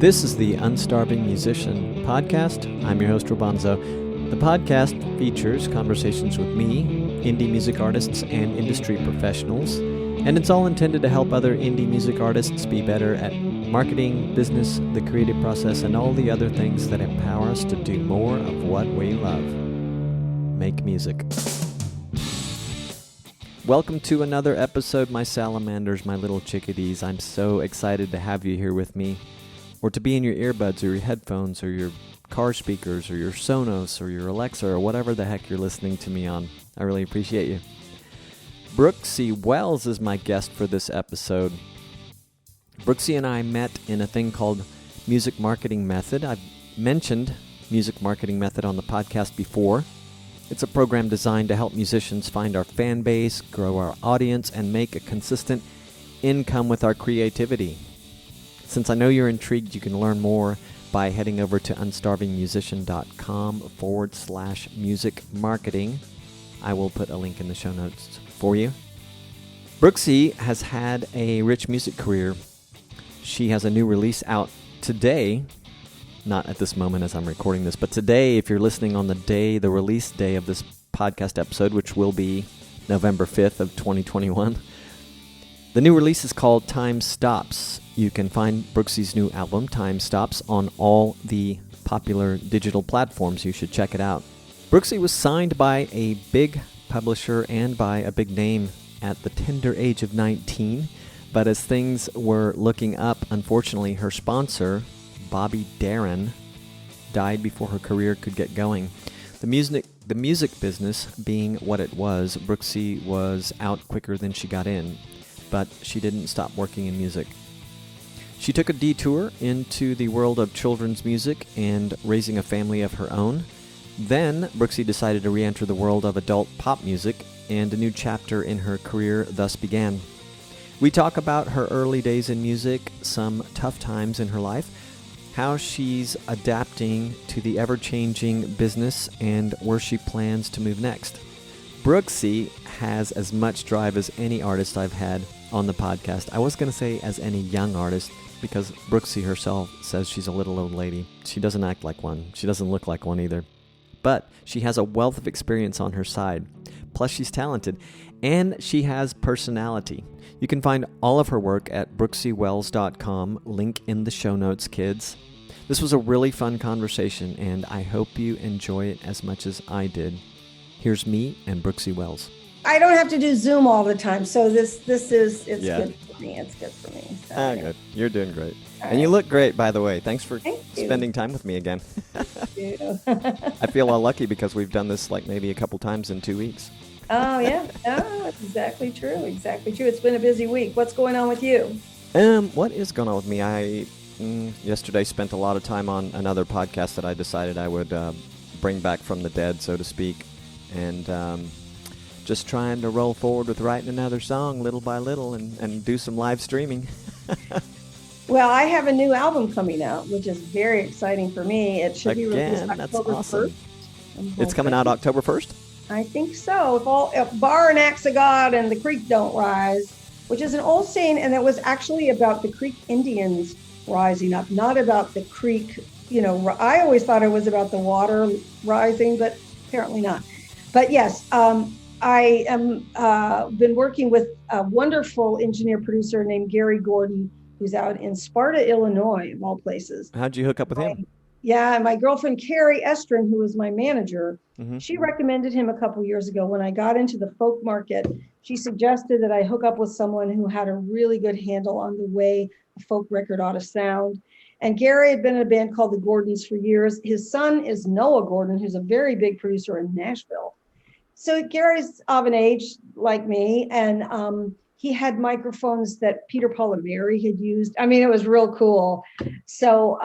This is the Unstarving Musician podcast. I'm your host, Robonzo. The podcast features conversations with me, indie music artists, and industry professionals, and it's all intended to help other indie music artists be better at marketing, business, the creative process, and all the other things that empower us to do more of what we love. Make music. Welcome to another episode, my salamanders, my little chickadees. I'm so excited to have you here with me, or to be in your earbuds or your headphones or your car speakers or your Sonos or your Alexa or whatever the heck you're listening to me on. I really appreciate you. Brooksie Wells is my guest for this episode. Brooksie and I met in a thing called Music Marketing Method. I've mentioned Music Marketing Method on the podcast before. It's a program designed to help musicians find our fan base, grow our audience, and make a consistent income with our creativity. Since I know you're intrigued, you can learn more by heading over to unstarvingmusician.com/music marketing. I will put a link in the show notes for you. Brooksie has had a rich music career. She has a new release out today. Not at this moment as I'm recording this, but today, if you're listening on the release day of this podcast episode, which will be November 5th of 2021, the new release is called Time Stops. You can find Brooksie's new album, Time Stops, on all the popular digital platforms. You should check it out. Brooksie was signed by a big publisher and by a big name at the tender age of 19, but as things were looking up, unfortunately, her sponsor, Bobby Darin, died before her career could get going. The music business being what it was, Brooksie was out quicker than she got in, but she didn't stop working in music. She took a detour into the world of children's music and raising a family of her own. Then, Brooksie decided to re-enter the world of adult pop music, and a new chapter in her career thus began. We talk about her early days in music, some tough times in her life, how she's adapting to the ever-changing business, and where she plans to move next. Brooksie has as much drive as any artist I've had on the podcast. I was going to say as any young artist, because Brooksie herself says she's a little old lady. She doesn't act like one. She doesn't look like one either. But she has a wealth of experience on her side. Plus, she's talented. And she has personality. You can find all of her work at brooksiewells.com. Link in the show notes, kids. This was a really fun conversation, and I hope you enjoy it as much as I did. Here's me and Brooksie Wells. I don't have to do Zoom all the time, so it's good for me. It's good for me. So, good. You're doing great. All and you look great, by the way. Thanks for Thank you. spending time with me again. Thank you. I feel all lucky because we've done this like maybe a couple times in 2 weeks. Oh, yeah. Oh, exactly true. Exactly true. It's been a busy week. What's going on with you? What is going on with me? I yesterday spent a lot of time on another podcast that I decided I would bring back from the dead, so to speak. And just trying to roll forward with writing another song little by little and do some live streaming. Well, I have a new album coming out, which is very exciting for me. It should be released October that's awesome. 1st. It's coming out October 1st? I think so. If Bar and Axe of God and the Creek Don't Rise, which is an old saying, and it was actually about the Creek Indians rising up, not about the creek. I always thought it was about the water rising, but apparently not. But yes, I am been working with a wonderful engineer-producer named Gary Gordon, who's out in Sparta, Illinois, of all places. How'd you hook up with him? Yeah, my girlfriend, Carrie Estrin, who was my manager, Mm-hmm. she recommended him a couple years ago. When I got into the folk market, she suggested that I hook up with someone who had a really good handle on the way a folk record ought to sound. And Gary had been in a band called the Gordons for years. His son is Noah Gordon, who's a very big producer in Nashville. So Gary's of an age like me, and he had microphones that Peter, Paul, and Mary had used. I mean, it was real cool. So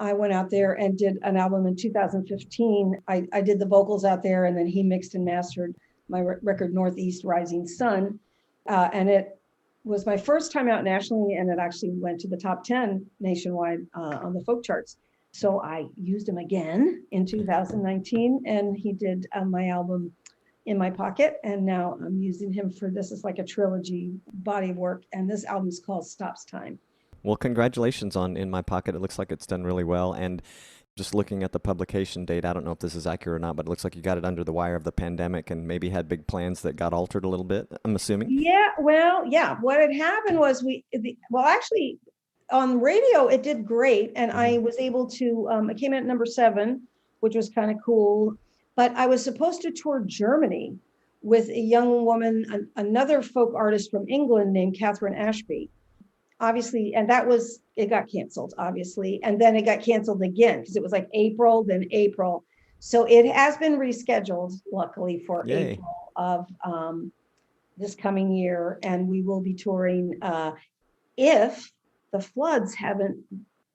I went out there and did an album in 2015. I did the vocals out there, and then he mixed and mastered my record, Northeast Rising Sun. And it was my first time out nationally, and it actually went to the top 10 nationwide on the folk charts. So I used him again in 2019, and he did my album In My Pocket. And now I'm using him for, this is like a trilogy body of work. And this album is called Stops Time. Well, congratulations on In My Pocket. It looks like it's done really well. And just looking at the publication date, I don't know if this is accurate or not, but it looks like you got it under the wire of the pandemic and maybe had big plans that got altered a little bit, I'm assuming. Yeah, well, yeah. What had happened was actually on radio, it did great. And I was able to, I came in at number 7, which was kind of cool. But I was supposed to tour Germany with a young woman, another folk artist from England named Catherine Ashby. Obviously, and it got canceled, obviously. And then it got canceled again because it was like April, then April. So it has been rescheduled, luckily, for Yay. April of this coming year. And we will be touring if the floods haven't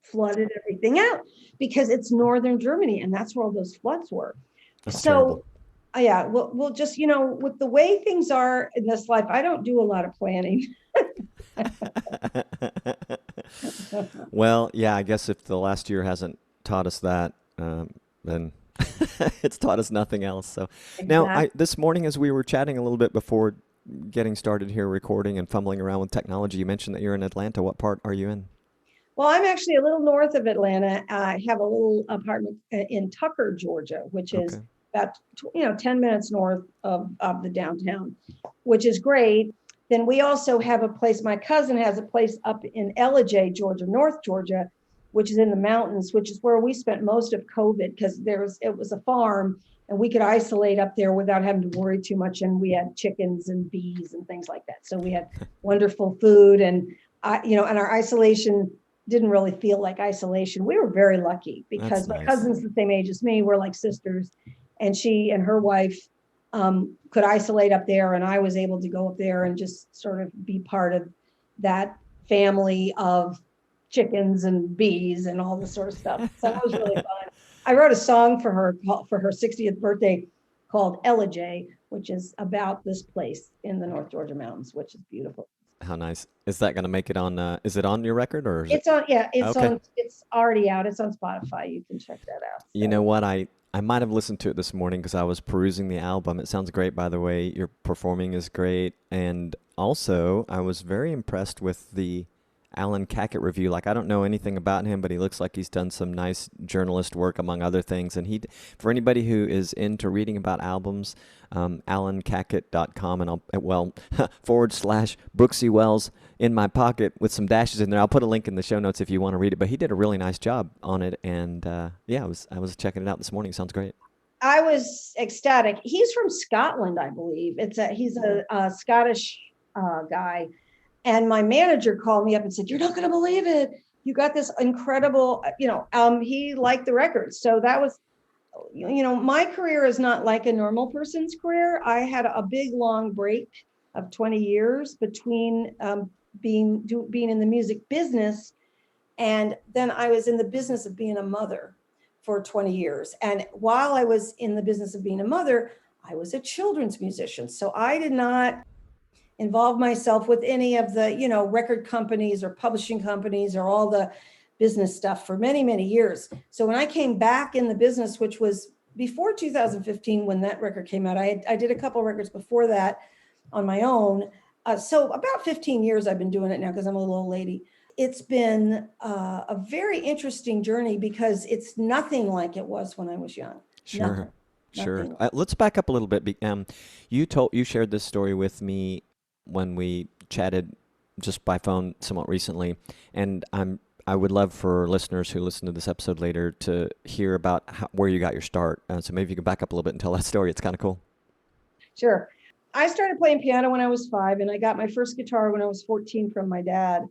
flooded everything out, because it's northern Germany and that's where all those floods were. That's So terrible. yeah, we'll just, with the way things are in this life, I don't do a lot of planning. Well, yeah, I guess if the last year hasn't taught us that, then it's taught us nothing else. So now, Exactly. this morning, as we were chatting a little bit before getting started here, recording and fumbling around with technology, you mentioned that you're in Atlanta. What part are you in? Well, I'm actually a little north of Atlanta. I have a little apartment in Tucker, Georgia, which is Okay. about 10 minutes north of the downtown, which is great. Then we also have a place, my cousin has a place up in Ellijay, Georgia, North Georgia, which is in the mountains, which is where we spent most of COVID, because it was a farm and we could isolate up there without having to worry too much. And we had chickens and bees and things like that. So we had wonderful food, and and our isolation didn't really feel like isolation. We were very lucky because That's my nice. cousin's the same age as me. We're like sisters, and she and her wife could isolate up there, and I was able to go up there and just sort of be part of that family of chickens and bees and all this sort of stuff. So that was really fun. I wrote a song for her 60th birthday called Ellijay, which is about this place in the North Georgia mountains, which is beautiful. How nice. Is that going to make it on, is it on your record or is it? It's on, yeah, Okay. it's already out. It's on Spotify. You can check that out. You know what? I might have listened to it this morning because I was perusing the album. It sounds great, by the way. Your performing is great. And also, I was very impressed with the Alan Cackett review. Like, I don't know anything about him, but he looks like he's done some nice journalist work, among other things. And for anybody who is into reading about albums, alancackett.com, and / Brooksie Wells in my pocket with some dashes in there. I'll put a link in the show notes if you want to read it. But he did a really nice job on it. And yeah, I was checking it out this morning. Sounds great. I was ecstatic. He's from Scotland, I believe. He's a Scottish guy. And my manager called me up and said, "You're not going to believe it. You got this incredible, he liked the record." So that was, my career is not like a normal person's career. I had a big, long break of 20 years between being in the music business. And then I was in the business of being a mother for 20 years. And while I was in the business of being a mother, I was a children's musician. So I did not involve myself with any of the, record companies or publishing companies or all the business stuff for many, many years. So when I came back in the business, which was before 2015, when that record came out, I did a couple records before that on my own. So about 15 years I've been doing it now because I'm a little old lady. It's been a very interesting journey because it's nothing like it was when I was young. Sure. Sure. Nothing. Let's back up a little bit. You shared this story with me when we chatted just by phone somewhat recently, and I would love for listeners who listen to this episode later to hear about where you got your start. So maybe you can back up a little bit and tell that story. It's kind of cool. Sure. I started playing piano when I was 5, and I got my first guitar when I was 14 from my dad.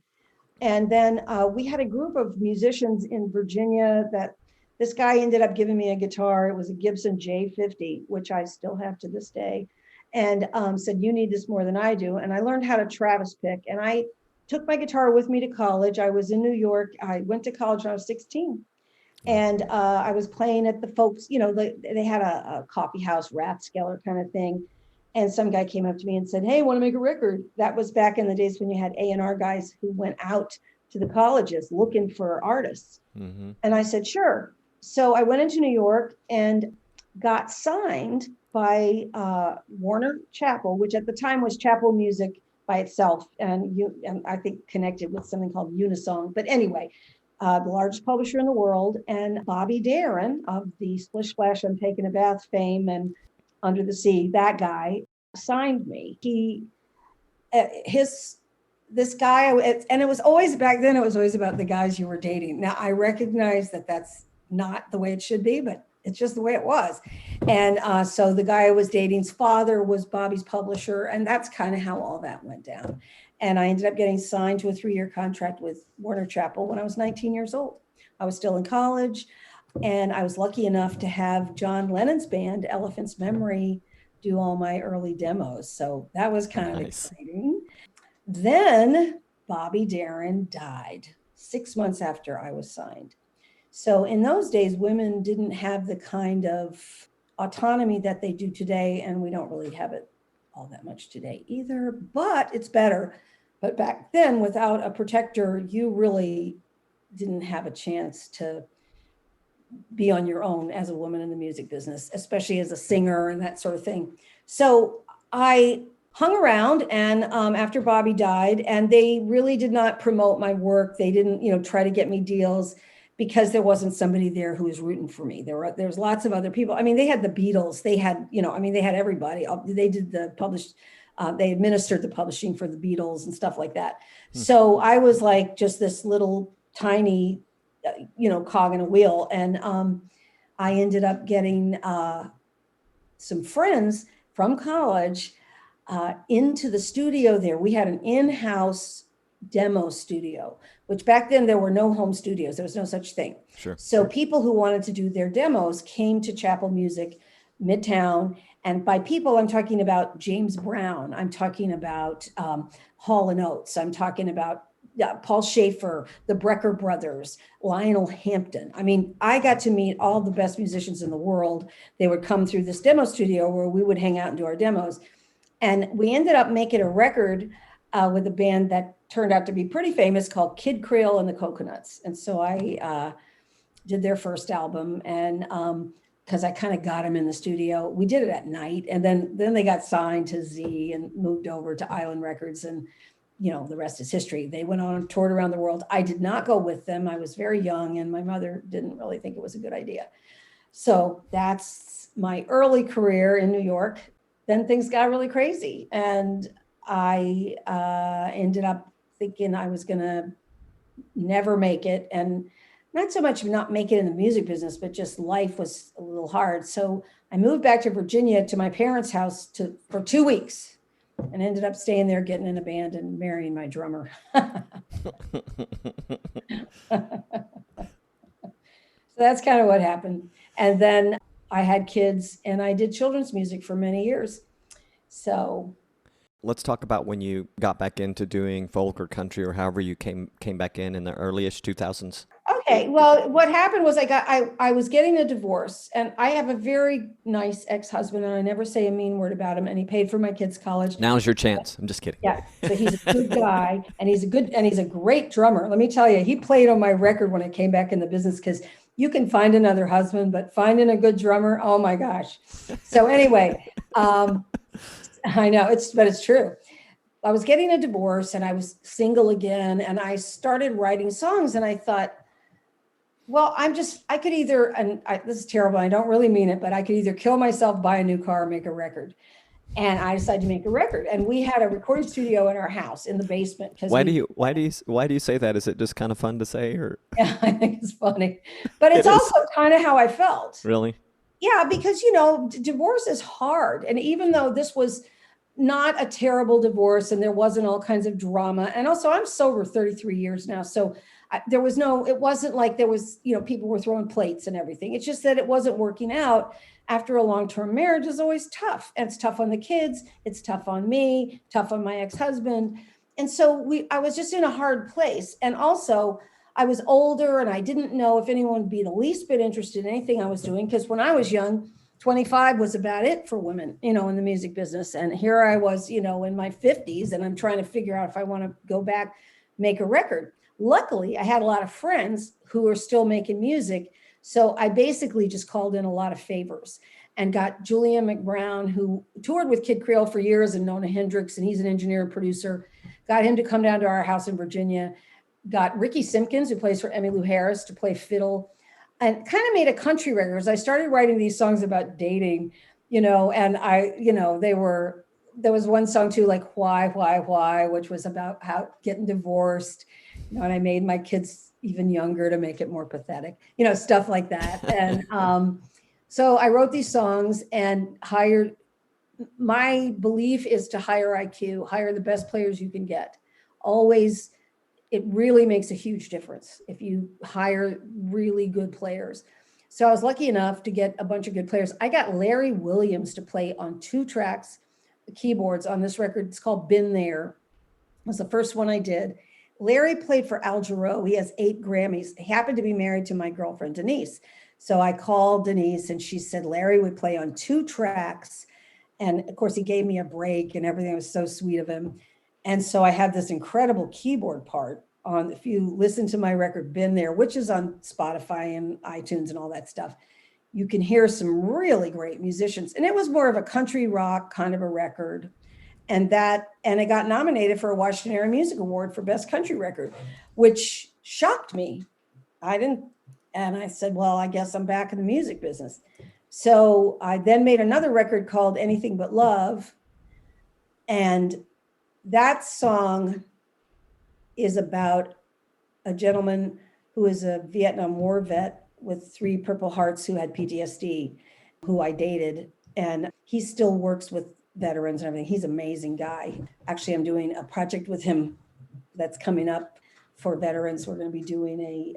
And then we had a group of musicians in Virginia that this guy ended up giving me a guitar. It was a Gibson J50, which I still have to this day, and said, "You need this more than I do." And I learned how to Travis pick, and I took my guitar with me to college. I was in New York. I went to college when I was 16. And I was playing at the folks, they had a coffee house, Rathskeller kind of thing. And some guy came up to me and said, "Hey, want to make a record?" That was back in the days when you had A&R guys who went out to the colleges looking for artists. Mm-hmm. And I said, "Sure." So I went into New York and got signed by Warner Chappell, which at the time was Chappell Music by itself, and I think connected with something called Unisong. But anyway, the largest publisher in the world, and Bobby Darin of the Splish Splash I'm Taking a Bath fame and Under the Sea, that guy signed me. This guy, and it was always, back then, it was always about the guys you were dating. Now, I recognize that that's not the way it should be, but it's just the way it was. And so the guy I was dating's father was Bobby's publisher, and that's kind of how all that went down. And I ended up getting signed to a 3-year contract with Warner Chappell when I was 19 years old. I was still in college, and I was lucky enough to have John Lennon's band, Elephant's Memory, do all my early demos. So that was kind of exciting. Then Bobby Darin died 6 months after I was signed. So in those days, women didn't have the kind of autonomy that they do today, and we don't really have it all that much today either, but it's better. But back then, without a protector, you really didn't have a chance to be on your own as a woman in the music business, especially as a singer and that sort of thing. So I hung around, and after Bobby died, and they really did not promote my work. They didn't, try to get me deals, because there wasn't somebody there who was rooting for me. There's lots of other people. I mean, they had the Beatles. They had, they had everybody. They did they administered the publishing for the Beatles and stuff like that. So I was like just this little tiny, cog in a wheel. And I ended up getting some friends from college into the studio there. We had an in-house demo studio, which back then there were no home studios. There was no such thing. Sure. So people who wanted to do their demos came to Chappell Music Midtown. And by people, I'm talking about James Brown. I'm talking about Hall & Oates. I'm talking about Paul Schaefer, the Brecker Brothers, Lionel Hampton. I mean, I got to meet all the best musicians in the world. They would come through this demo studio where we would hang out and do our demos. And we ended up making a record with a band that turned out to be pretty famous called Kid Creole and the Coconuts. And so I did their first album, and because I kind of got them in the studio. We did it at night, and then they got signed to Z and moved over to Island Records, and the rest is history. They went on, toured around the world. I did not go with them. I was very young, and my mother didn't really think it was a good idea. So that's my early career in New York. Then things got really crazy, and I ended up thinking I was going to never make it, and not so much not make it in the music business, but just life was a little hard. So I moved back to Virginia to my parents' house for 2 weeks, and ended up staying there, getting in a band, and marrying my drummer. So that's kind of what happened. And then I had kids, and I did children's music for many years. So let's talk about when you got back into doing folk or country, or however you came back in the early-ish 2000s. Okay, well, what happened was I was getting a divorce, and I have a very nice ex-husband, and I never say a mean word about him, and he paid for my kids' college. Now's your chance. I'm just kidding. Yeah, so he's a good guy, and he's a great drummer. Let me tell you, he played on my record when I came back in the business, because you can find another husband, but finding a good drummer, oh my gosh. So anyway, I know but it's true. I was getting a divorce, and I was single again, and I started writing songs, and I thought, well, I could either, this is terrible, I don't really mean it, but I could either kill myself, buy a new car, or make a record. And I decided to make a record. And we had a recording studio in our house in the basement. Why do you say that? Is it just kind of fun to say, or? Yeah, I think it's funny, but it's also kind of how I felt. Really? Yeah, because, divorce is hard. And even though this was not a terrible divorce, and there wasn't all kinds of drama. And also I'm sober 33 years now. So it wasn't like there was, people were throwing plates and everything. It's just that it wasn't working out. After a long-term marriage is always tough. And it's tough on the kids. It's tough on me, tough on my ex-husband. And so I was just in a hard place. And also I was older, and I didn't know if anyone would be the least bit interested in anything I was doing. Because when I was young, 25 was about it for women, in the music business. And here I was, in my 50s, and I'm trying to figure out if I want to go back, make a record. Luckily, I had a lot of friends who are still making music. So I basically just called in a lot of favors. and got Julian McBrown, who toured with Kid Creole for years, and Nona Hendrix, and he's an engineer and producer, got him to come down to our house in Virginia, got Ricky Simpkins, who plays for Emmylou Harris, to play fiddle, and kind of made a country record. As I started writing these songs about dating, and there was one song too, like why, which was about how getting divorced, and I made my kids even younger to make it more pathetic, stuff like that. And so I wrote these songs and my belief is to hire IQ, hire the best players you can get. Always, it really makes a huge difference if you hire really good players. So I was lucky enough to get a bunch of good players. I got Larry Williams to play on 2 tracks, keyboards on this record. It's called Been There. It was the first one I did. Larry played for Al Jarreau. He has 8 Grammys. He happened to be married to my girlfriend, Denise. So I called Denise and she said Larry would play on 2 tracks. And of course, he gave me a break and everything. It was so sweet of him. And so I had this incredible keyboard part on, if you listen to my record, Been There, which is on Spotify and iTunes and all that stuff, you can hear some really great musicians. And it was more of a country rock kind of a record. And it got nominated for a Washington Area Music Award for Best Country Record, which shocked me. And I said, well, I guess I'm back in the music business. So I then made another record called Anything But Love. And that song is about a gentleman who is a Vietnam War vet with 3 Purple Hearts who had PTSD, who I dated. And he still works with veterans and everything. He's an amazing guy. Actually, I'm doing a project with him that's coming up for veterans. We're going to be doing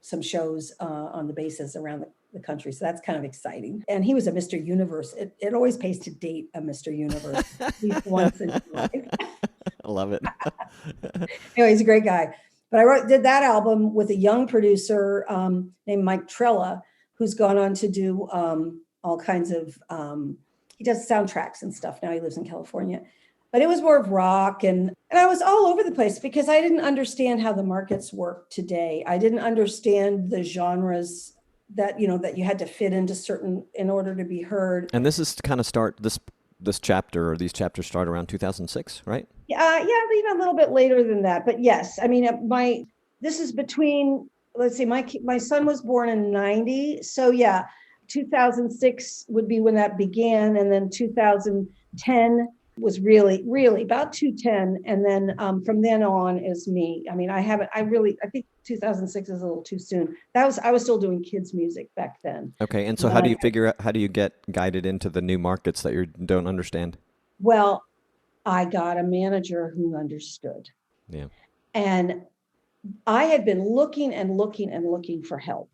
some shows on the bases around the country. So that's kind of exciting. And he was a Mr. Universe. It always pays to date a Mr. Universe at least once in your life. I love it. Anyway, he's a great guy. But did that album with a young producer named Mike Trella, who's gone on to do all kinds of, he does soundtracks and stuff. Now he lives in California. But it was more of rock. And I was all over the place because I didn't understand how the markets work today. I didn't understand the genres that you had to fit into certain in order to be heard. And this is to kind of start this chapter, or these chapters start around 2006, right? Yeah, even a little bit later than that. But yes, I mean, this is between, let's see, my son was born in 90. So yeah, 2006 would be when that began. And then 2010 was really, really about 2010. And then from then on is me. I mean, I think 2006 is a little too soon. I was still doing kids music back then. Okay. And so how do you get guided into the new markets that you don't understand? Well, I got a manager who understood. Yeah. And I had been looking and looking and looking for help.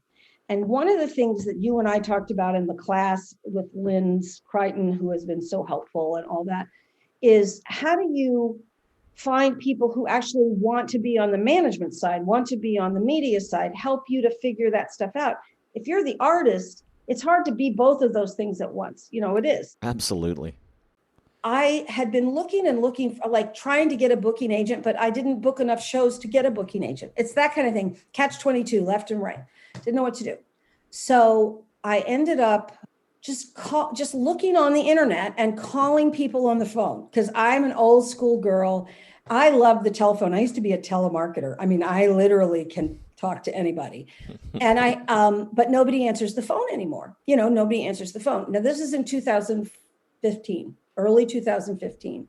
And one of the things that you and I talked about in the class with Lynn Crichton, who has been so helpful and all that, is how do you find people who actually want to be on the management side, want to be on the media side, help you to figure that stuff out. If you're the artist, it's hard to be both of those things at once. It is. Absolutely. I had been looking and looking for, like, trying to get a booking agent, but I didn't book enough shows to get a booking agent. It's that kind of thing. Catch-22, left and right. Didn't know what to do. So I ended up just looking on the internet and calling people on the phone, because I'm an old school girl. I love the telephone. I used to be a telemarketer. I mean, I literally can talk to anybody. And but nobody answers the phone anymore. Nobody answers the phone. Now, this is in 2015, early 2015.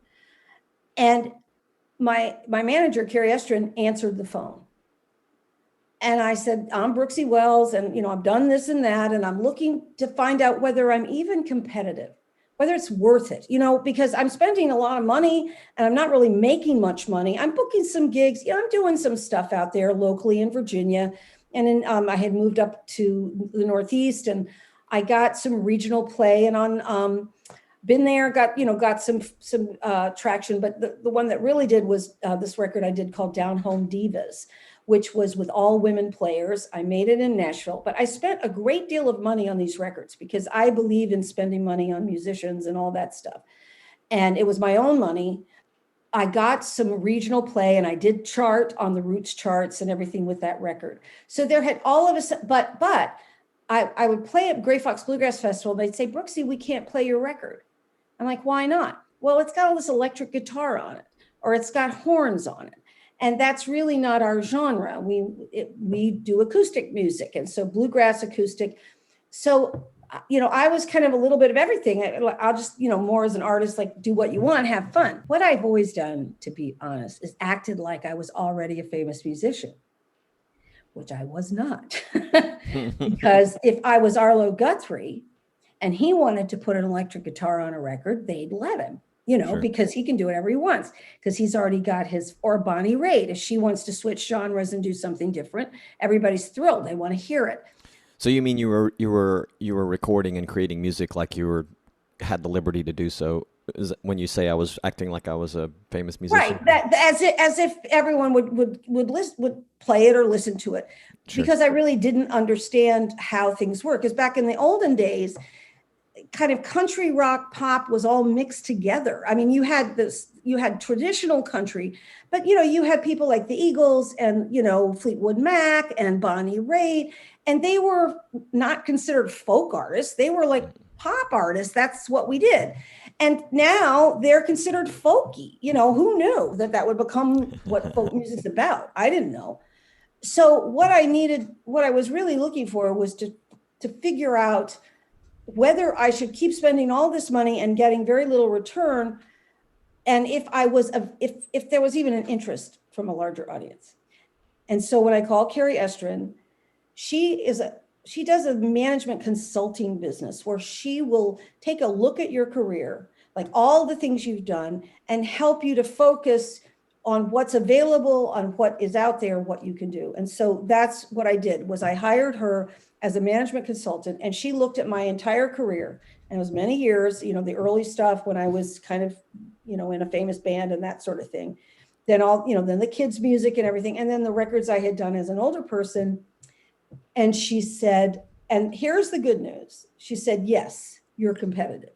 And my manager, Carrie Estrin, answered the phone. And I said, I'm Brooksie Wells, and I've done this and that, and I'm looking to find out whether I'm even competitive, whether it's worth it, because I'm spending a lot of money and I'm not really making much money. I'm booking some gigs. I'm doing some stuff out there locally in Virginia. And then I had moved up to the Northeast, and I got some regional play, and on Been There, got some traction. But the one that really did was this record I did called Down Home Divas, which was with all women players. I made it in Nashville, but I spent a great deal of money on these records because I believe in spending money on musicians and all that stuff. And it was my own money. I got some regional play, and I did chart on the Roots charts and everything with that record. So there had all of a sudden, but I would play at Gray Fox Bluegrass Festival. They'd say, Brooksie, we can't play your record. I'm like, why not? Well, it's got all this electric guitar on it, or it's got horns on it. And that's really not our genre. We do acoustic music. And so bluegrass acoustic. So, I was kind of a little bit of everything. I'll just, more as an artist, like do what you want, have fun. What I've always done, to be honest, is acted like I was already a famous musician, which I was not. Because if I was Arlo Guthrie and he wanted to put an electric guitar on a record, they'd let him, sure. Because he can do whatever he wants, because he's already got or Bonnie Raitt, if she wants to switch genres and do something different, everybody's thrilled. They want to hear it. So you mean you were recording and creating music like had the liberty to do so? When you say I was acting like I was a famous musician, right? That as if everyone would play it or listen to it, sure. Because I really didn't understand how things work. Because back in the olden days, kind of country rock pop was all mixed together. I mean, you had traditional country, but you had people like the Eagles and Fleetwood Mac and Bonnie Raitt, and they were not considered folk artists. They were like pop artists. That's what we did. And now they're considered folky. Who knew that would become what folk music's about? I didn't know. So what I was really looking for was to figure out whether I should keep spending all this money and getting very little return, and if there was even an interest from a larger audience. And so when I called Carrie Estrin, she does a management consulting business where she will take a look at your career, like all the things you've done, and help you to focus on what's available, on what is out there, what you can do. And so that's what I did, was I hired her as a management consultant, and she looked at my entire career. And it was many years, the early stuff when I was kind of, in a famous band and that sort of thing. Then then the kids' music and everything. And then the records I had done as an older person. And she said, and here's the good news. She said, yes, you're competitive,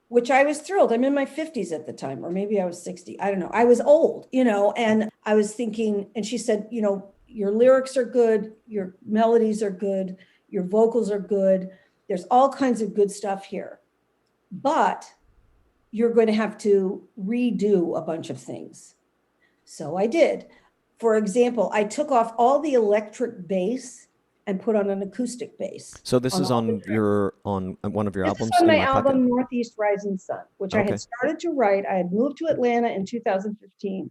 which I was thrilled. I'm in my 50s at the time, or maybe I was 60. I don't know. I was old, and I was thinking, and she said, your lyrics are good. Your melodies are good. Your vocals are good. There's all kinds of good stuff here, but you're going to have to redo a bunch of things. So I did. For example, I took off all the electric bass and put on an acoustic bass. So this is on one of your albums? This is on my album, Northeast Rising Sun, which I had started to write. I had moved to Atlanta in 2015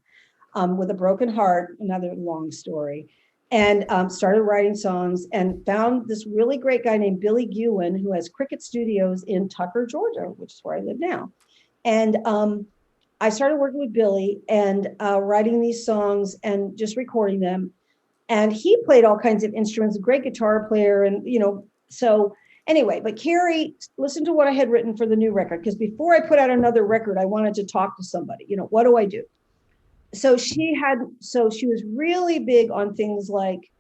with a broken heart, another long story, and started writing songs and found this really great guy named Billy Gewin, who has Cricket Studios in Tucker, Georgia, which is where I live now. And I started working with Billy and writing these songs and just recording them. And he played all kinds of instruments, a great guitar player. And, so anyway, but Carrie listened to what I had written for the new record, because before I put out another record, I wanted to talk to somebody, what do I do? So she was really big on things like,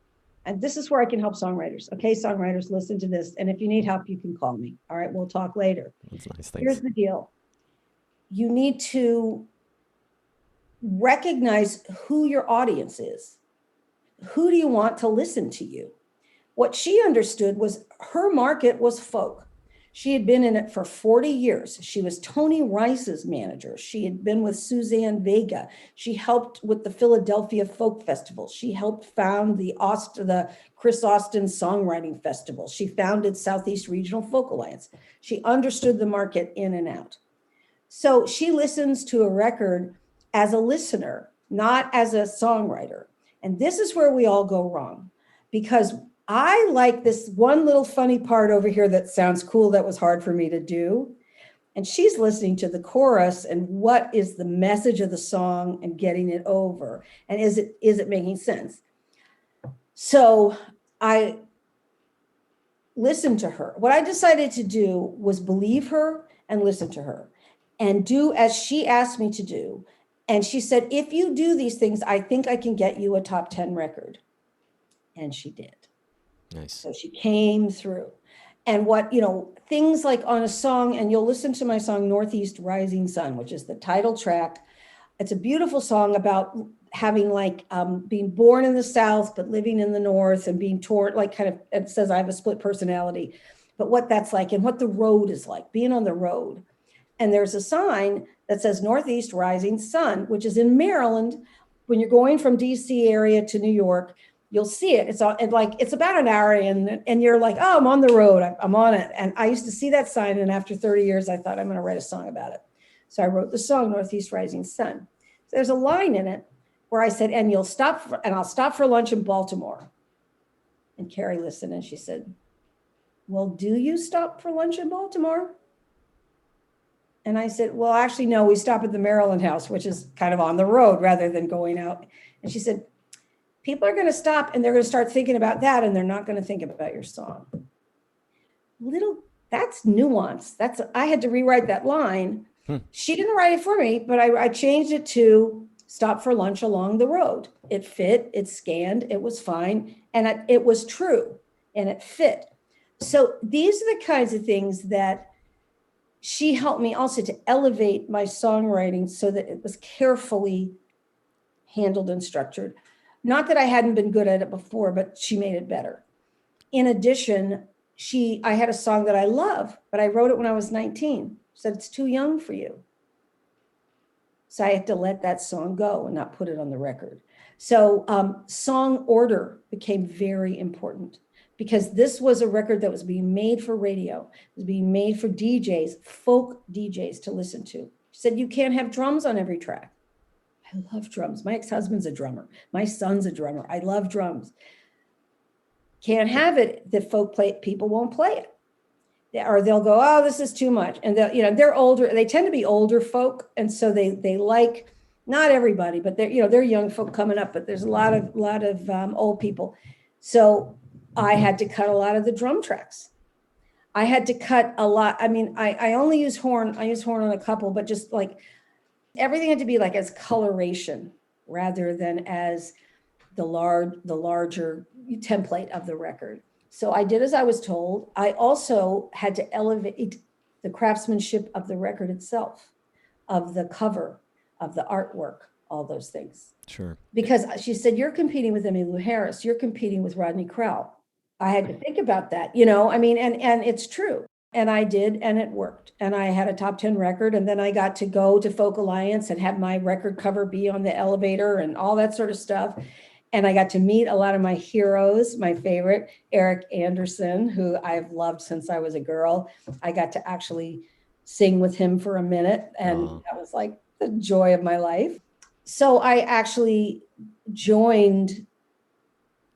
and this is where I can help songwriters. Okay, songwriters, listen to this. And if you need help, you can call me. All right, we'll talk later. That's nice. Thanks. Here's the deal. You need to recognize who your audience is. Who do you want to listen to you? What she understood was her market was folk. She had been in it for 40 years. She was Tony Rice's manager. She had been with Suzanne Vega. She helped with the Philadelphia Folk Festival. She helped found the Chris Austin Songwriting Festival. She founded Southeast Regional Folk Alliance. She understood the market in and out. So she listens to a record as a listener, not as a songwriter. And this is where we all go wrong, because I like this one little funny part over here that sounds cool that was hard for me to do. And she's listening to the chorus and what is the message of the song and getting it over. And is it making sense? So I listened to her. What I decided to do was believe her and listen to her and do as she asked me to do. And she said, if you do these things, I think I can get you a top 10 record. And she did. Nice. So she came through. And things like on a song, and you'll listen to my song, Northeast Rising Sun, which is the title track. It's a beautiful song about having like being born in the South, but living in the North and being torn, like kind of, it says I have a split personality, but what that's like and what the road is like, being on the road. And there's a sign that says Northeast Rising Sun, which is in Maryland. When you're going from DC area to New York, you'll see it. It's like, it's about an hour and you're like, oh, I'm on the road. I'm on it. And I used to see that sign. And after 30 years, I thought I'm going to write a song about it. So I wrote the song Northeast Rising Sun. So there's a line in it where I said, and I'll stop for lunch in Baltimore. And Carrie listened and she said, well, do you stop for lunch in Baltimore? And I said, well, actually, no, we stop at the Maryland House, which is kind of on the road rather than going out. And she said, people are going to stop and they're going to start thinking about that. And they're not going to think about your song. That's nuance. I had to rewrite that line. She didn't write it for me, but I changed it to stop for lunch along the road. It fit, it scanned, it was fine. And it was true and it fit. So these are the kinds of things that she helped me also to elevate my songwriting so that it was carefully handled and structured. Not that I hadn't been good at it before, but she made it better. In addition, I had a song that I love, but I wrote it when I was 19. She said, it's too young for you. So I had to let that song go and not put it on the record. So song order became very important, because this was a record that was being made for radio. It was being made for DJs, folk DJs to listen to. She said, you can't have drums on every track. I love drums. My ex-husband's a drummer. My son's a drummer. I love drums. Can't have it that people won't play it. Or they'll go, oh, this is too much. And they're older. They tend to be older folk. And so they like, not everybody, but they're young folk coming up, but there's a lot of old people. So I had to cut a lot of the drum tracks. I had to cut a lot. I mean, I only use horn. I use horn on a couple, but just like everything had to be like as coloration rather than as the larger template of the record. So I did as I was told. I also had to elevate the craftsmanship of the record itself, of the cover, of the artwork, all those things. Sure. Because she said, you're competing with Emmylou Harris. You're competing with Rodney Crowell. I had to think about that, and it's true. And I did, and it worked. And I had a top 10 record. And then I got to go to Folk Alliance and have my record cover be on the elevator and all that sort of stuff. And I got to meet a lot of my heroes, my favorite, Eric Anderson, who I've loved since I was a girl. I got to actually sing with him for a minute. And that was like the joy of my life. So I actually joined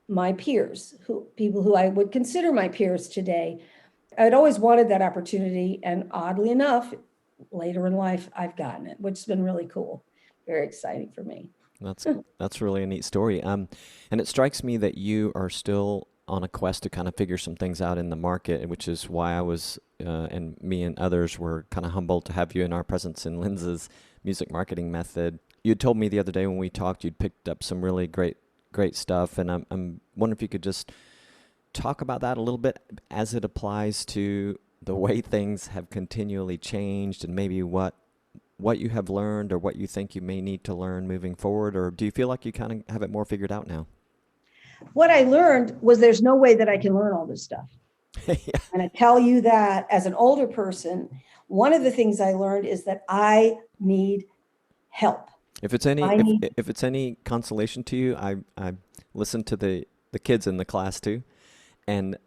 my peers, people who I would consider my peers today. I'd always wanted that opportunity. And oddly enough, later in life, I've gotten it, which has been really cool. Very exciting for me. That's really a neat story. And it strikes me that you are still on a quest to kind of figure some things out in the market, which is why I was, and me and others were kind of humbled to have you in our presence in Linz's music marketing method. You told me the other day when we talked, you'd picked up some really great stuff. And I'm wondering if you could just talk about that a little bit as it applies to the way things have continually changed, and maybe what you have learned or what you think you may need to learn moving forward, or do you feel like you kind of have it more figured out now? What I learned was there's no way that I can learn all this stuff. Yeah. And I tell you that as an older person, one of the things I learned is that I need help. If it's any consolation to you, I listen to the kids in the class too, and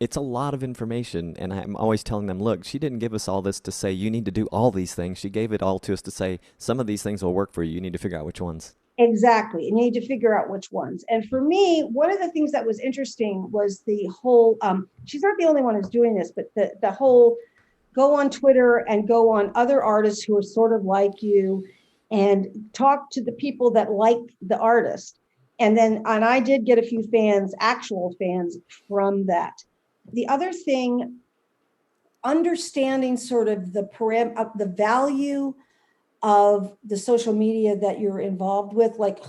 it's a lot of information, and I'm always telling them, look, she didn't give us all this to say you need to do all these things. She gave it all to us to say some of these things will work for you. You need to figure out which ones. Exactly. And you need to figure out which ones. And for me, one of the things that was interesting was the whole, she's not the only one who's doing this, but the whole go on Twitter and go on other artists who are sort of like you and talk to the people that like the artist. And I did get a few actual fans from that. The other thing, understanding sort of the value of the social media that you're involved with, like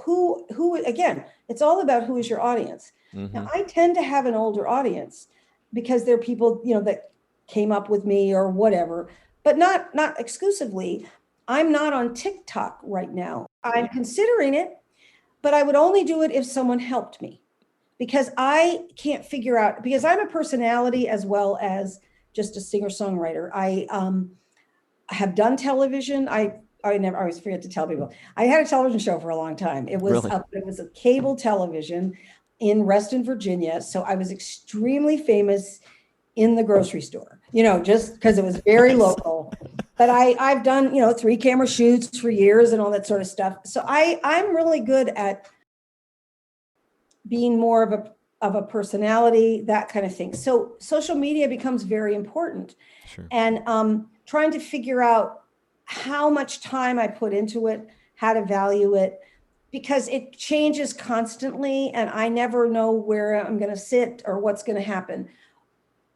who again, it's all about who is your audience. Mm-hmm. Now, I tend to have an older audience because they're people, that came up with me or whatever, but not exclusively. I'm not on TikTok right now. I'm considering it, but I would only do it if someone helped me, because I can't figure out, because I'm a personality as well as just a singer-songwriter. I have done television. I always forget to tell people. I had a television show for a long time. It was Really? it was a cable television in Reston, Virginia. So I was extremely famous in the grocery store, just because it was very local. But I've done, 3-camera shoots for years and all that sort of stuff. So I'm really good at being more of a personality, that kind of thing. So social media becomes very important. Sure. And trying to figure out how much time I put into it, how to value it, because it changes constantly and I never know where I'm going to sit or what's going to happen.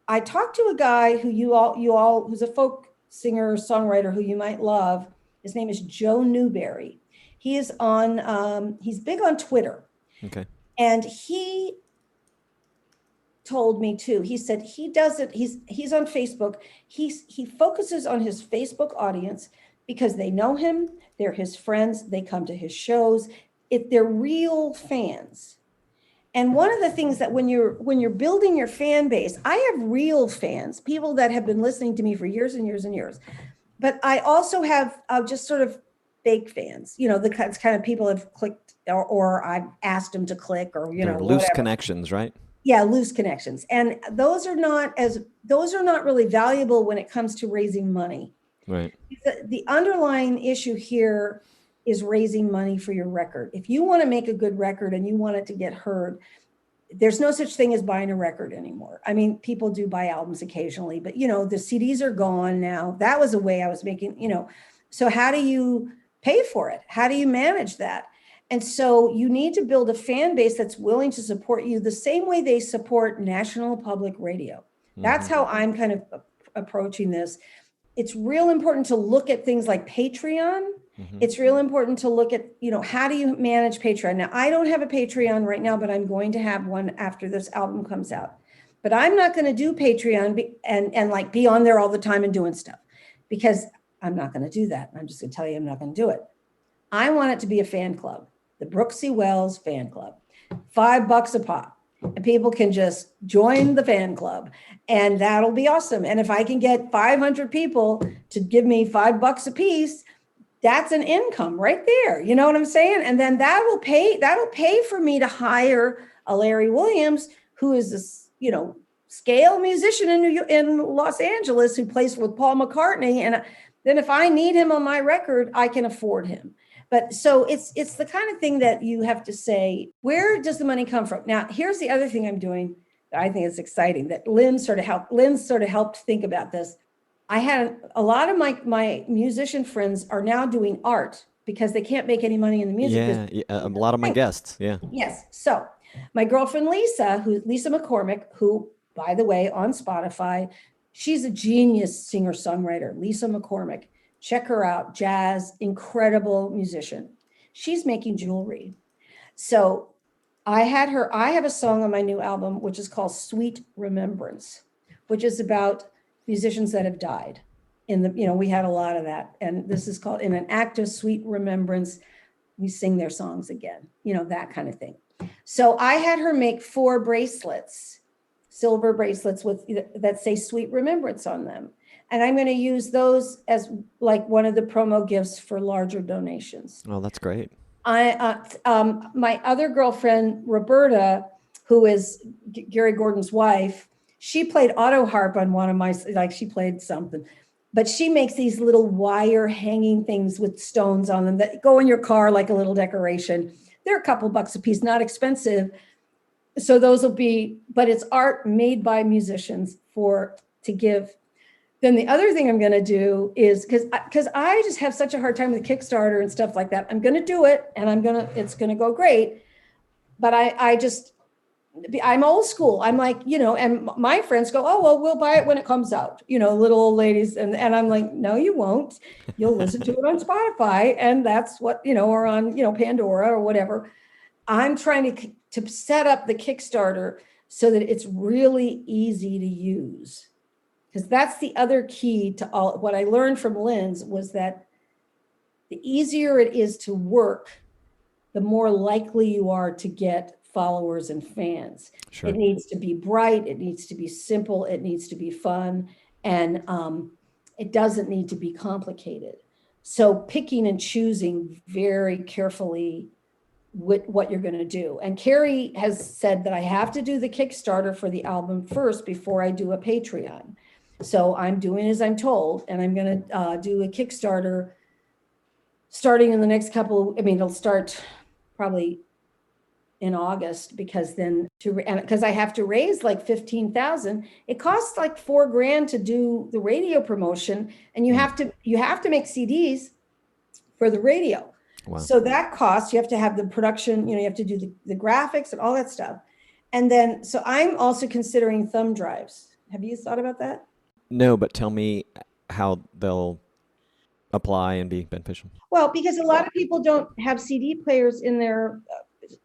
I talked to a guy who you all who's a folk singer songwriter who you might love. His name is Joe Newberry. He is on he's big on Twitter. Okay. And he told me too, he said he doesn't, he's on Facebook. He focuses on his Facebook audience because they know him, they're his friends, they come to his shows, they're real fans. And one of the things that when you're building your fan base, I have real fans, people that have been listening to me for years and years and years. But I also have just sort of fake fans, the kind of people have clicked or I've asked them to click or, They're loose whatever. connections, right? Yeah, loose connections. And those are not really valuable when it comes to raising money. Right. The underlying issue here is raising money for your record. If you want to make a good record and you want it to get heard, there's no such thing as buying a record anymore. I mean, people do buy albums occasionally, but the CDs are gone now. That was a way I was making, so how do you pay for it? How do you manage that? And so you need to build a fan base that's willing to support you the same way they support National Public Radio. That's how I'm kind of approaching this. It's real important to look at things like Patreon. It's real important to look at, how do you manage Patreon? Now, I don't have a Patreon right now, but I'm going to have one after this album comes out. But I'm not going to do Patreon and like be on there all the time and doing stuff, because I'm not going to do that. I'm just going to tell you I'm not going to do it. I want it to be a fan club, the Brooksie Wells fan club, $5 a pop. And people can just join the fan club and that'll be awesome. And if I can get 500 people to give me $5 a piece, that's an income right there. You know what I'm saying? And then that'll pay for me to hire a Larry Williams, who is this, scale musician in Los Angeles who plays with Paul McCartney. And then if I need him on my record, I can afford him. But so it's the kind of thing that you have to say, where does the money come from? Now, here's the other thing I'm doing that I think is exciting, that Lynn sort of helped think about this. I had a lot of my musician friends are now doing art because they can't make any money in the music. Yeah, a lot of my guests. Yeah. Yes. So my girlfriend Lisa McCormick, who, by the way, on Spotify, she's a genius singer-songwriter, Lisa McCormick. Check her out, jazz, incredible musician. She's making jewelry. So I have a song on my new album, which is called Sweet Remembrance, which is about musicians that have died. We had a lot of that. And this is called In an Act of Sweet Remembrance, we sing their songs again, that kind of thing. So I had her make 4 bracelets, silver bracelets that say Sweet Remembrance on them. And I'm going to use those as like one of the promo gifts for larger donations. Oh, that's great. My other girlfriend, Roberta, who is Gary Gordon's wife, she played auto harp on one of my, she played something, but she makes these little wire hanging things with stones on them that go in your car like a little decoration. They're a couple bucks a piece, not expensive. So those will be, but it's art made by musicians to give. Then the other thing I'm going to do is because I just have such a hard time with Kickstarter and stuff like that. I'm going to do it and it's going to go great. But I'm old school. I'm like, and my friends go, oh, well, we'll buy it when it comes out, little old ladies. And I'm like, no, you won't. You'll listen to it on Spotify. And that's what, or on, Pandora or whatever. I'm trying to set up the Kickstarter so that it's really easy to use. Because that's the other key to all. What I learned from Lynn's was that the easier it is to work, the more likely you are to get followers and fans. Sure. It needs to be bright. It needs to be simple. It needs to be fun. And it doesn't need to be complicated. So picking and choosing very carefully what you're going to do. And Carrie has said that I have to do the Kickstarter for the album first before I do a Patreon. So I'm doing as I'm told, and I'm going to do a Kickstarter starting in the next it'll start probably in August, because then because I have to raise like 15,000. It costs like $4,000 to do the radio promotion, and you have to make CDs for the radio. Wow. So that costs, you have to have the production, you have to do the graphics and all that stuff. And then, so I'm also considering thumb drives. Have you thought about that? No, but tell me how they'll apply and be beneficial. Well, because a lot of people don't have CD players in their,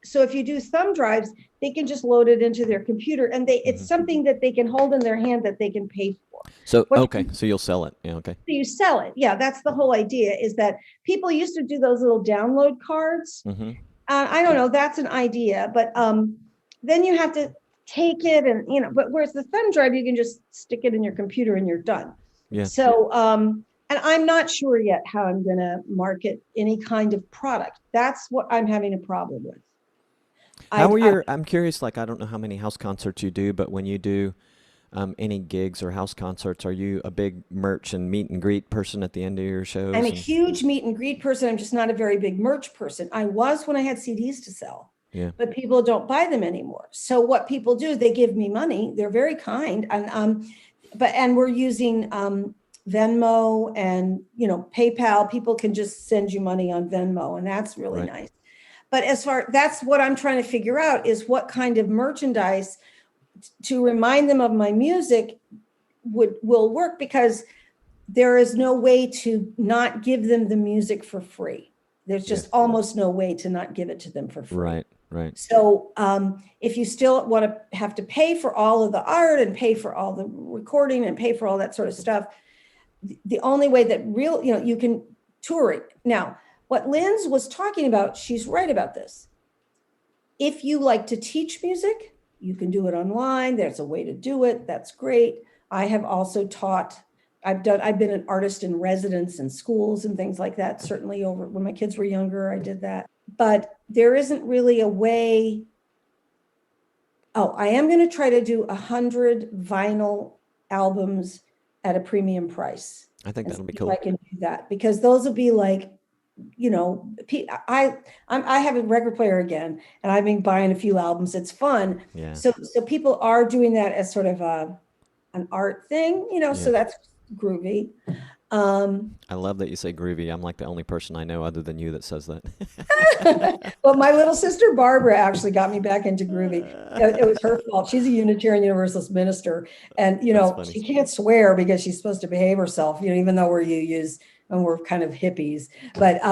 so if you do thumb drives, they can just load it into their computer, and it's something that they can hold in their hand that they can pay for. So, so you'll sell it. Yeah, okay. So you sell it. Yeah, that's the whole idea, is that people used to do those little download cards. I don't know, that's an idea, but then you have to take it and, but whereas the thumb drive, you can just stick it in your computer and you're done. Yeah. So, and I'm not sure yet how I'm going to market any kind of product. That's what I'm having a problem with. I'm curious, like, I don't know how many house concerts you do, but when you do any gigs or house concerts, are you a big merch and meet and greet person at the end of your shows? I'm a huge meet and greet person. I'm just not a very big merch person. I was when I had CDs to sell. Yeah. But people don't buy them anymore. So what people do, they give me money. They're very kind. And we're using Venmo and PayPal. People can just send you money on Venmo, and that's really nice. But that's what I'm trying to figure out, is what kind of merchandise to remind them of my music will work, because there is no way to not give them the music for free. There's just almost no way to not give it to them for free. Right. So if you still want to have to pay for all of the art and pay for all the recording and pay for all that sort of stuff, the only way that you can tour it. Now, what Lynn's was talking about, she's right about this. If you like to teach music, you can do it online. There's a way to do it. That's great. I have also taught. I've been an artist in residence in schools and things like that. Certainly over when my kids were younger, I did that. But there isn't really a way. Oh, I am going to try to do 100 vinyl albums at a premium price. I think that'll be cool. I can do that, because those will be like, I have a record player again, and I've been buying a few albums. It's fun. Yeah. So people are doing that as sort of an art thing, so that's groovy. I love that you say groovy. I'm like the only person I know other than you that says that. Well, my little sister Barbara actually got me back into groovy. It was her fault. She's a Unitarian Universalist minister, and she can't swear because she's supposed to behave herself. Even though and we're kind of hippies, but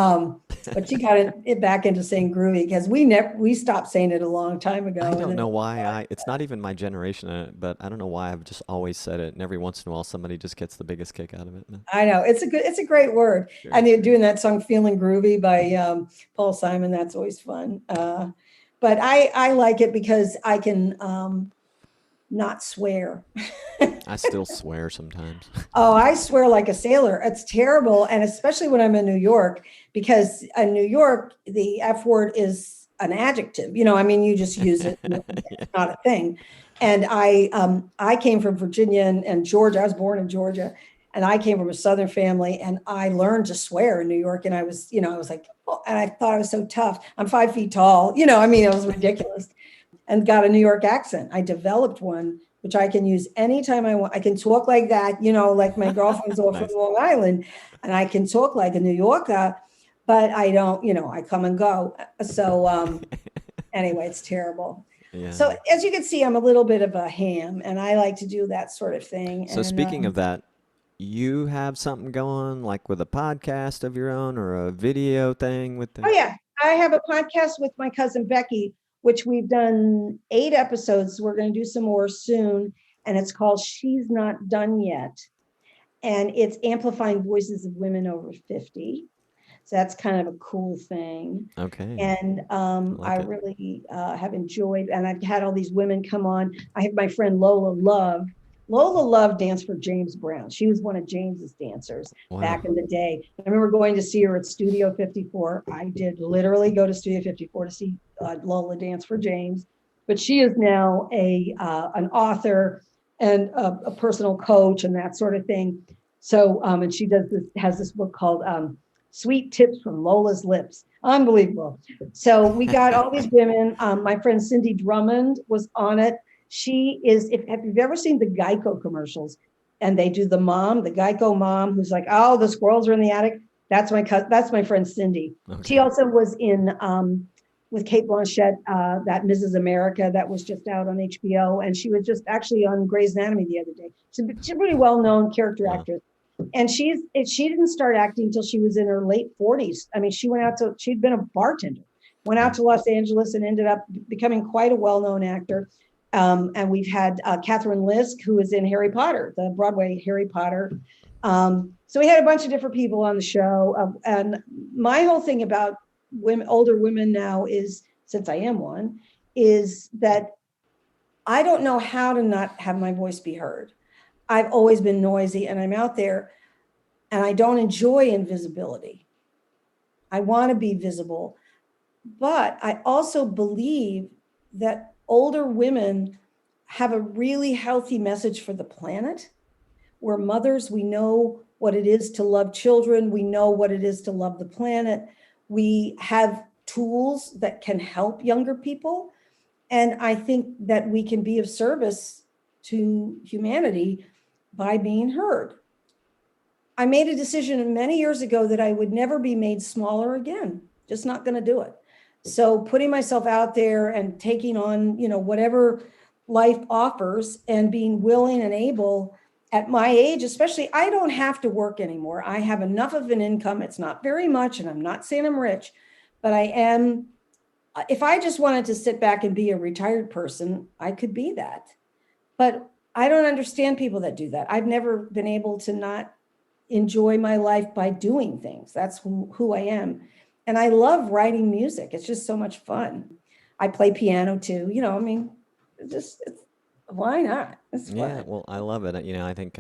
she got it back into saying groovy, because we stopped saying it a long time ago. I don't know why it's not even my generation, but I don't know why I've just always said it, and every once in a while somebody just gets the biggest kick out of it. I know it's a great word. Sure. And you're doing that song "Feeling Groovy" by Paul Simon. That's always fun. But I like it because I can not swear. I still swear sometimes. Oh, I swear like a sailor. It's terrible. And especially when I'm in New York, because in New York, the F word is an adjective. You just use it. It's not a thing. And I came from Virginia and Georgia. I was born in Georgia, and I came from a Southern family, and I learned to swear in New York. And I was like, oh, and I thought I was so tough. I'm 5 feet tall. It was ridiculous. And got a New York accent. I developed one, which I can use anytime I want. I can talk like that, like my girlfriend's all from Long Island, and I can talk like a New Yorker, but I don't, I come and go. So anyway, it's terrible. Yeah. So as you can see, I'm a little bit of a ham, and I like to do that sort of thing. So speaking of that, you have something going, like with a podcast of your own or a video thing with Oh yeah, I have a podcast with my cousin Becky, which we've done 8 episodes. We're going to do some more soon. And it's called She's Not Done Yet. And it's amplifying voices of women over 50. So that's kind of a cool thing. Okay. And Like I it. really have enjoyed, and I've had all these women come on. I have my friend Lola Love. Lola Love danced for James Brown. She was one of James's dancers Wow. back in the day. I remember going to see her at Studio 54. I did literally go to Studio 54 to see Lola dance for James. But she is now an author and a personal coach and that sort of thing. So, and she has this book called Sweet Tips from Lola's Lips. Unbelievable. So we got all these women. My friend Cindy Drummond was on it. She is, have you ever seen the Geico commercials? And they do the Geico mom, who's like, oh, the squirrels are in the attic. That's my friend Cindy. Okay. She also was in with Kate Blanchett, that Mrs. America that was just out on HBO, and she was just actually on Grey's Anatomy the other day. She's a pretty well-known character actress. And she didn't start acting until she was in her late 40s. I mean, she'd been a bartender, went out to Los Angeles and ended up becoming quite a well-known actor. And we've had Catherine Lisk, who is in Harry Potter, the Broadway Harry Potter. So we had a bunch of different people on the show. And my whole thing about older women now is, since I am one, is that I don't know how to not have my voice be heard. I've always been noisy and I'm out there and I don't enjoy invisibility. I want to be visible, but I also believe that older women have a really healthy message for the planet. We're mothers, we know what it is to love children. We know what it is to love the planet. We have tools that can help younger people. And I think that we can be of service to humanity by being heard. I made a decision many years ago that I would never be made smaller again, just not going to do it. So putting myself out there and taking on, whatever life offers and being willing and able at my age, especially, I don't have to work anymore. I have enough of an income. It's not very much, and I'm not saying I'm rich, but I am. If I just wanted to sit back and be a retired person, I could be that. But I don't understand people that do that. I've never been able to not enjoy my life by doing things. That's who I am. And I love writing music. It's just so much fun. I play piano too. Why not? It's fun. Yeah, well, I love it. I think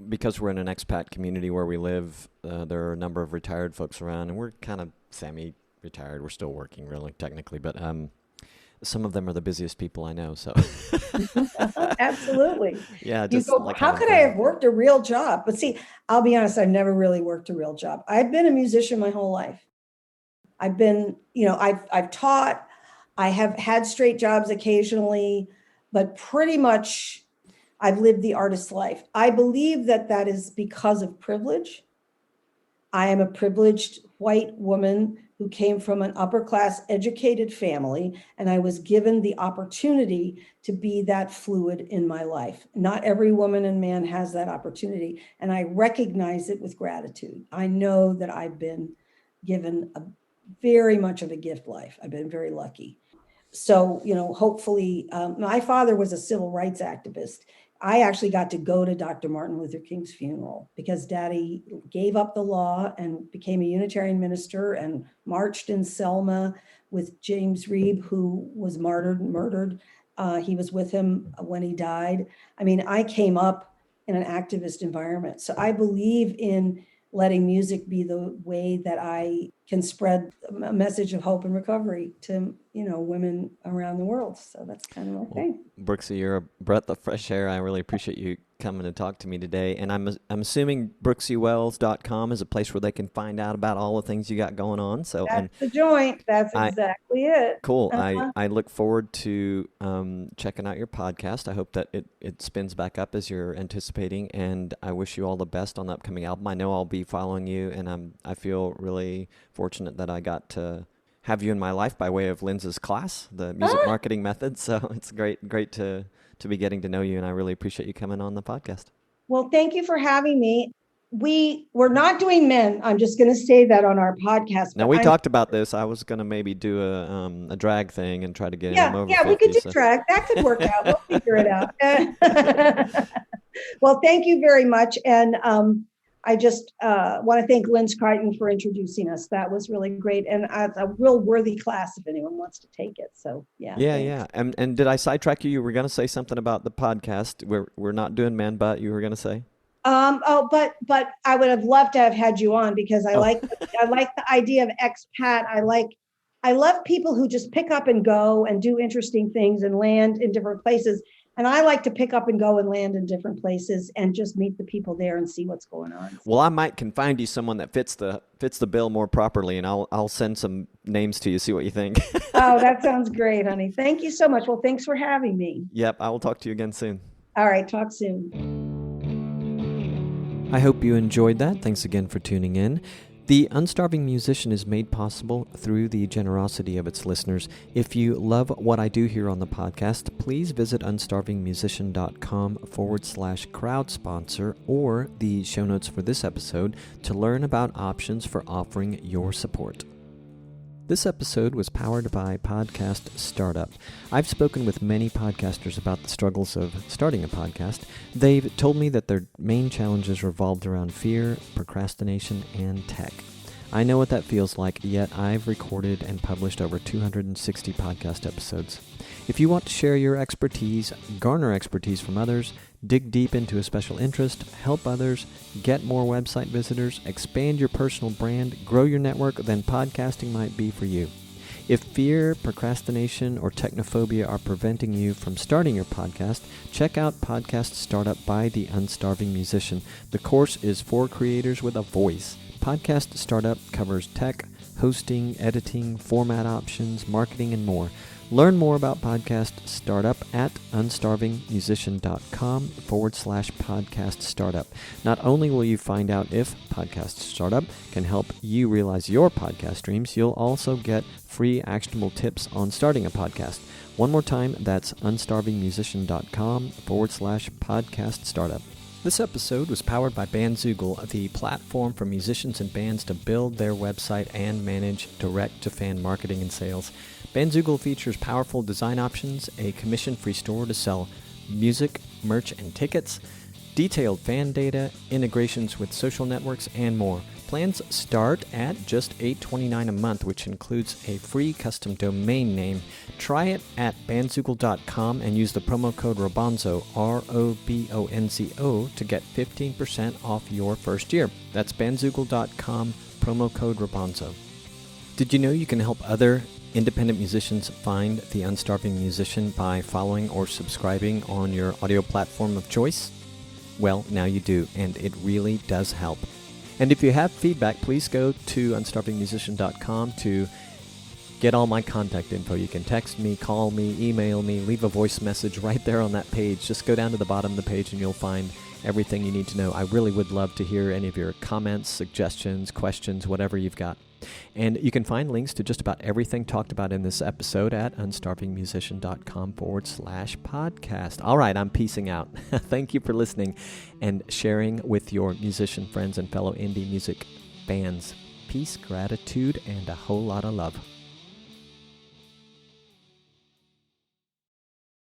because we're in an expat community where we live, there are a number of retired folks around, and we're kind of semi-retired. We're still working, really, technically, but some of them are the busiest people I know. So, absolutely. Yeah. Just how could I have worked a real job? But see, I'll be honest, I've never really worked a real job. I've been a musician my whole life. I've been, I've taught. I have had straight jobs occasionally, but pretty much I've lived the artist's life. I believe that is because of privilege. I am a privileged white woman who came from an upper class educated family, and I was given the opportunity to be that fluid in my life. Not every woman and man has that opportunity, and I recognize it with gratitude. I know that I've been given a very much of a gift life. I've been very lucky. So, hopefully, my father was a civil rights activist. I actually got to go to Dr. Martin Luther King's funeral because Daddy gave up the law and became a Unitarian minister and marched in Selma with James Reeb, who was murdered. He was with him when he died. I mean, I came up in an activist environment. So I believe in letting music be the way that I can spread a message of hope and recovery to, women around the world. So that's kind of my thing. Brooksie, you're a breath of fresh air. I really appreciate you coming to talk to me today. And I'm assuming BrooksieWells.com is a place where they can find out about all the things you got going on. So that's the joint. That's exactly it. Cool. I look forward to checking out your podcast. I hope that it spins back up as you're anticipating, and I wish you all the best on the upcoming album. I know I'll be following you, and I feel really fortunate that I got to have you in my life by way of Linz's class, the music marketing method. So it's great to be getting to know you, and I really appreciate you coming on the podcast. Well, thank you for having me. We're not doing men. I'm just going to say that on our podcast. Now, we talked about this. I was going to maybe do a drag thing and try to get him over 50, we could do drag. That could work out. We'll figure it out. Well, thank you very much. And I just want to thank Lynn Crichton for introducing us. That was really great. And it's a real worthy class if anyone wants to take it. So yeah. Yeah, thanks. yeah. And did I sidetrack you? You were going to say something about the podcast. We're not doing Man Butt, you were going to say? But I would have loved to have had you on because I like the idea of expat. I love people who just pick up and go and do interesting things and land in different places. And I like to pick up and go and land in different places and just meet the people there and see what's going on. Well, I might can find you someone that fits the bill more properly, and I'll send some names to you, see what you think. Oh, that sounds great, honey. Thank you so much. Well, thanks for having me. Yep, I will talk to you again soon. All right, talk soon. I hope you enjoyed that. Thanks again for tuning in. The Unstarving Musician is made possible through the generosity of its listeners. If you love what I do here on the podcast, please visit unstarvingmusician.com/crowd sponsor or the show notes for this episode to learn about options for offering your support. This episode was powered by Podcast Startup. I've spoken with many podcasters about the struggles of starting a podcast. They've told me that their main challenges revolved around fear, procrastination, and tech. I know what that feels like, yet I've recorded and published over 260 podcast episodes. If you want to share your expertise, garner expertise from others, dig deep into a special interest, help others, get more website visitors, expand your personal brand, grow your network, then podcasting might be for you. If fear, procrastination, or technophobia are preventing you from starting your podcast, check out Podcast Startup by the Unstarving Musician. The course is for creators with a voice. Podcast Startup covers tech, hosting, editing, format options, marketing, and more. Learn more about Podcast Startup at unstarvingmusician.com/podcast startup. Not only will you find out if Podcast Startup can help you realize your podcast dreams, you'll also get free actionable tips on starting a podcast. One more time, that's unstarvingmusician.com/podcast startup. This episode was powered by Bandzoogle, the platform for musicians and bands to build their website and manage direct-to-fan marketing and sales. Bandzoogle features powerful design options, a commission-free store to sell music, merch, and tickets, detailed fan data, integrations with social networks, and more. Plans start at just $8.29 a month, which includes a free custom domain name. Try it at bandzoogle.com and use the promo code ROBONZO, ROBONZO, to get 15% off your first year. That's bandzoogle.com, promo code ROBONZO. Did you know you can help other independent musicians find the Unstarving Musician by following or subscribing on your audio platform of choice? Well, now you do, and it really does help. And if you have feedback, please go to unstarvingmusician.com to get all my contact info. You can text me, call me, email me, leave a voice message right there on that page. Just go down to the bottom of the page and you'll find everything you need to know. I really would love to hear any of your comments, suggestions, questions, whatever you've got. And you can find links to just about everything talked about in this episode at unstarvingmusician.com/podcast. All right, I'm peacing out. Thank you for listening and sharing with your musician friends and fellow indie music bands. Peace, gratitude, and a whole lot of love.